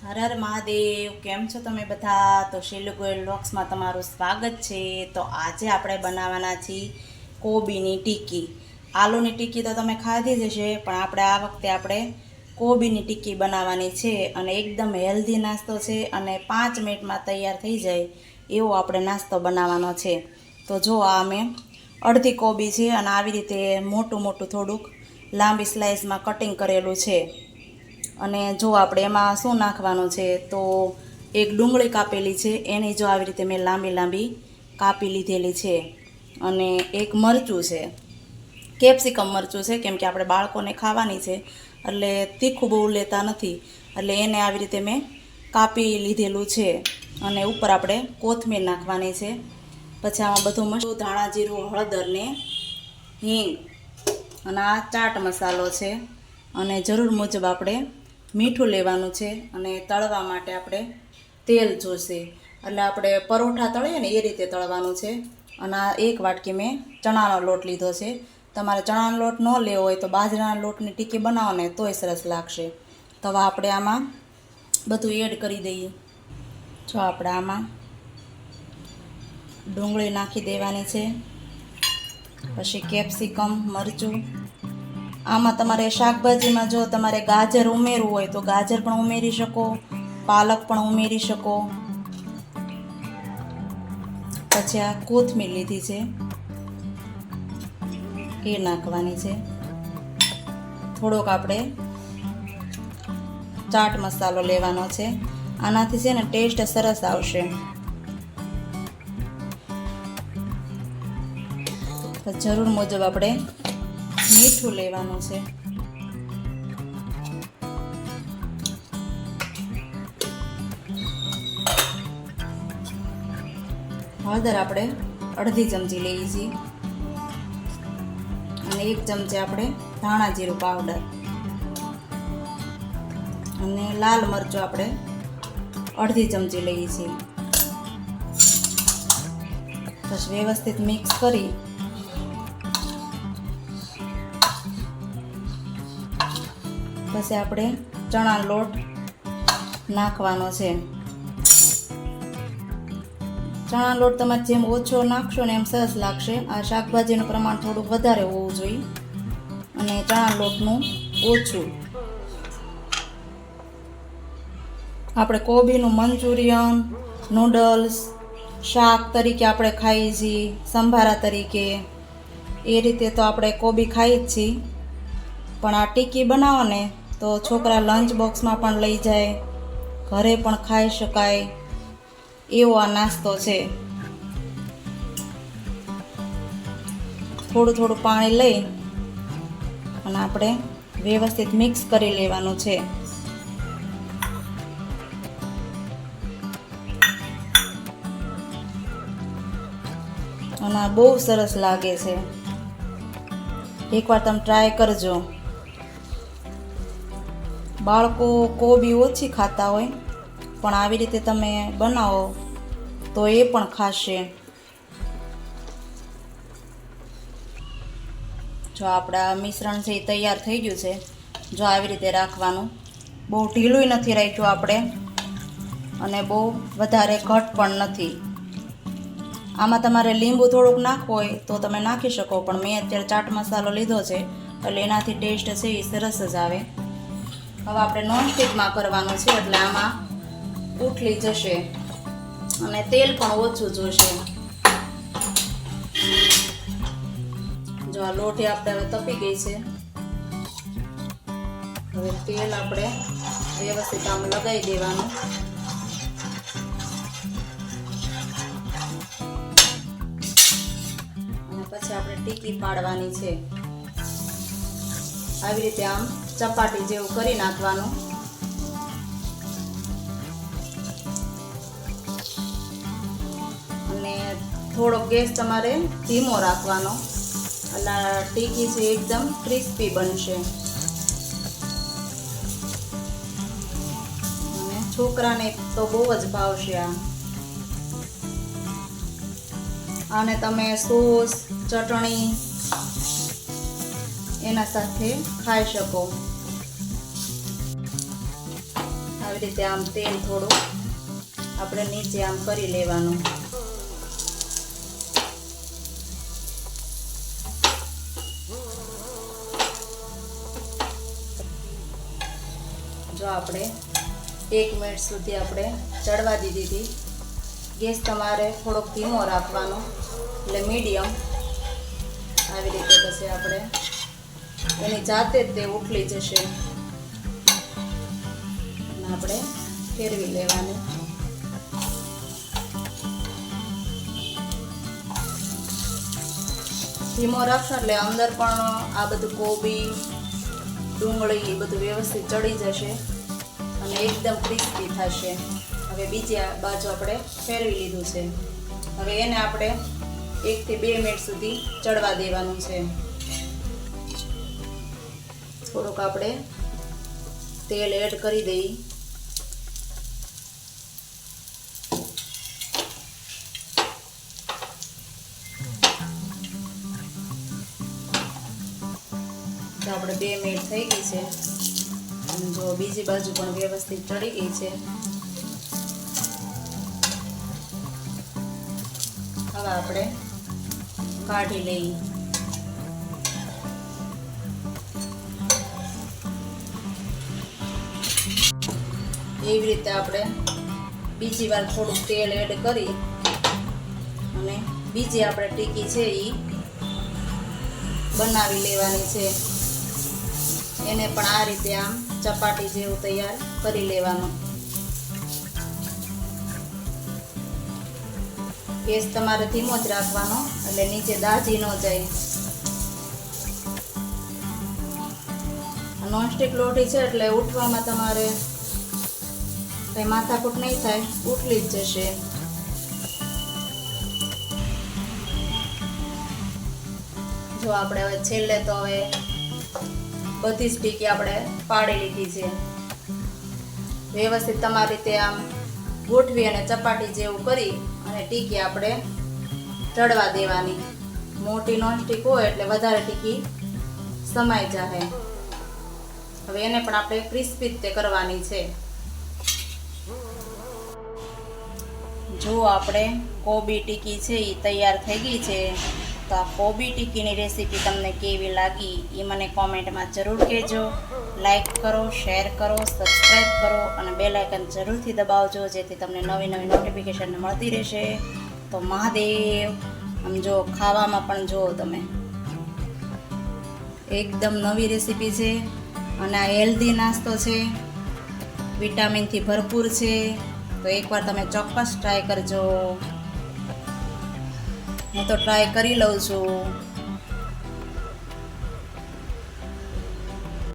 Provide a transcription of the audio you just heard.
હર હર મહાદેવ, કેમ છો તમે બધા? તો શીલુ ગોયલ વ્લોગ્સમાં તમારું સ્વાગત છે. તો આજે આપણે બનાવવાના છીએ કોબીની ટીકી. આલુની ટીકી તો તમે ખાધી જ હશે, પણ આ વખતે કોબીની ટીકી બનાવવાની છે અને એકદમ હેલ્ધી નાસ્તો છે અને 5 મિનિટમાં તૈયાર થઈ જાય એવો આપણે નાસ્તો બનાવવાનો છે. તો જો આ મેં અડધી કોબી છે અને આવી રીતે મોટું મોટું થોડુંક લાંબી સ્લાઇસમાં કટિંગ કરેલું છે. અને જો આપણે એમાં શું નાખવાનું છે, તો એક ડુંગળી કાપેલી છે, એની જો આવી રીતે મેં લાંબી લાંબી કાપી લીધેલી છે. અને એક મરચું છે, કેપ્સિકમ મરચું છે, કેમ કે આપણે બાળકોને ખાવાની છે એટલે તીખું બહુ લેતા નથી, એટલે એને આવી રીતે મેં કાપી લીધેલું છે. અને ઉપર આપણે કોથમીર નાખવાની છે. પછી આમાં બધું મસ્ત ધાણા જીરું, હળદર ને હિંગ અને આ ચાટ મસાલો છે. અને જરૂર મુજબ આપણે મીઠું લેવાનું છે. અને તળવા માટે આપણે તેલ જોશે, એટલે આપણે પરોઠા તળીએ ને એ રીતે તળવાનું છે. અને આ એક વાટકી મેં ચણાનો લોટ લીધો છે. તમારે ચણાનો લોટ ન લેવો હોય તો બાજરાના લોટની ટીકી બનાવો ને તોય સરસ લાગશે. તો હવે આપણે આમાં બધું એડ કરી દઈએ. જો આપણે આમાં ડુંગળી નાખી દેવાની છે, પછી કેપ્સિકમ, મરચું. આમાં તમારે શાકભાજીમાં જો તમારે ગાજર ઉમેરવું હોય તો ગાજર પણ ઉમેરી શકો, પાલક પણ ઉમેરી શકો. પછી આ કોથમીર લીધી છે એ નાખવાની છે. થોડોક આપણે ચાટ મસાલો લેવાનો છે, આનાથી છે ને ટેસ્ટ સરસ આવશે. જરૂર મુજબ આપણે મીઠું લેવાનું છે. હળદર આપણે અડધી ચમચી લઈએ છીએ. અને 1 ચમચી આપણે ધાણા જીરું પાવડર અને લાલ મરચું આપણે અડધી ચમચી લઈએ છીએ. પછી વ્યવસ્થિત મિક્સ કરી પછી આપણે ચણાનો લોટ નાખવાનો છે. ચણાનો લોટ તમે જેમ ઓછો નાખશો ને એમ સરસ લાગશે. આ શાકભાજીનું પ્રમાણ થોડુંક વધારે હોવું જોઈએ અને ચણાના લોટનું ઓછું. આપણે કોબીનું મંચુરિયન, નૂડલ્સ, શાક તરીકે આપણે ખાઈએ છીએ, સંભારા તરીકે, એ રીતે તો આપણે કોબી ખાઈએ જ છીએ. પણ આ ટીકી બનાવો ને તો છોકરા લંચ બોક્સમાં પણ લઈ જાય, ઘરે પણ ખાઈ શકાય એવો આ નાસ્તો છે. થોડું થોડું પાણી લઈ અને આપણે વ્યવસ્થિત મિક્સ કરી લેવાનું છે. અને આ બહુ સરસ લાગે છે. એકવાર તમે ટ્રાય કરજો. બાળકો કોબી ઓછી ખાતા હોય, પણ આવી રીતે તમે બનાવો તો એ પણ ખાશે. જો આપણા મિશ્રણ છે એ તૈયાર થઈ ગયું છે. જો આવી રીતે રાખવાનું, બહુ ઢીલું નથી રાખ્યું આપણે અને બહુ વધારે ઘટ પણ નથી. આમાં તમારે લીંબુ થોડુંક નાખવું હોય તો તમે નાખી શકો, પણ મેં અત્યારે ચાટ મસાલો લીધો છે એટલે એનાથી ટેસ્ટ છે એ સરસ જ આવે. હવે આપણે નોનસ્ટિકમાં કરવાનું છે એટલે આમાં ઉથલી જશે અને તેલ પણ ઓછું જોશે. જો આ લોટી આપણે હવે તપી ગઈ છે. હવે તેલ આપણે વ્યવસ્થિત આમ લગાવી દેવાનું. અને પછી આપણે ટીકી પાડવાની છે. આવી રીતે આમ ચપાટી જેવું કરી નાખવાનું. અને થોડો ગેસ તમારે ધીમો રાખવાનો, એટલે ટીકી છે એકદમ ક્રિસ્પી બનશે. અને છોકરાને તો બહુ જ ભાવશે આ. આને તમે સોસ, ચટણી એના સાથે ખાઈ શકો. આવી રીતે આમ તેલ થોડું આપણે નીચે આમ કરી લેવાનું. જો આપણે 1 મિનિટ સુધી આપણે ચડવા દીધી હતી. ગેસ તમારે થોડોક ધીમો રાખવાનો, એટલે મીડિયમ. આવી રીતે પછી આપણે એની જાતે જ તે ઉકળી જશે. આપણે ફેરવી લેવાની. ધીમો રાખશો એટલે અંદર પણ આ બધું કોબી, ડુંગળી એ બધું વ્યવસ્થિત ચડી જશે અને એકદમ ક્રિસ્પી થશે. હવે બીજી બાજુ આપણે ફેરવી લીધું છે. હવે એને આપણે 1 થી 2 મિનિટ સુધી ચડવા દેવાનું છે. થોડુંક આપણે તેલ એડ કરી દઈએ. તો આપણે 2 મિનિટ થઈ ગઈ છે. જો બીજી બાજુ પણ વ્યવસ્થિત ચડી ગઈ છે. હવે આપણે કાઢી લઈએ. એવી રીતે આપણે બીજી વાર થોડુંક તેલ એડ કરી અને બીજી આપણે ટીકી છે એ બનાવી લેવાની છે. એને પણ આ રીતે આમ ચપાટી જેવું તૈયાર કરી લેવાનું. ગેસ તમારે ધીમો જ રાખવાનો, એટલે નીચે દાજી ન જાય. નોનસ્ટિક લોટી છે એટલે ઉઠવામાં તમારે કંઈ માથાકૂટ નહીં થાય, ઉઠલી જ જશે. જો આપણે હવે છેલ્લે તો હવે બધી જ ટીકી આપણે પાડી લીધી છે. વ્યવસ્થિત તમારી રીતે આમ ગોઠવી અને ચપાટી જેવું કરી અને ટીકી આપણે ચડવા દેવાની. મોટી નોનસ્ટિક હોય એટલે વધારે ટીકી સમાઈ જાય. હવે એને પણ આપણે ક્રિસ્પી જ તે કરવાની છે. જો આપણે કોબી ટીકી છે એ તૈયાર થઈ ગઈ છે. તો આ કોબી ટીકીની રેસીપી તમને કેવી લાગી એ મને કોમેન્ટમાં જરૂર કહેજો. લાઈક કરો, શેર કરો, સબસ્ક્રાઈબ કરો અને બેલ આઇકન જરૂરથી દબાવજો, જેથી તમને નવી નવી નોટિફિકેશન મળતી રહેશે. તો મહાદેવ. આમ જો ખાવામાં પણ જુઓ તમે, એકદમ નવી રેસીપી છે અને આ હેલ્ધી નાસ્તો છે, વિટામિનથી ભરપૂર છે. તો એકવાર તમે ચોક્કસ ટ્રાય કરજો. હું તો ટ્રાય કરી લઉં છું.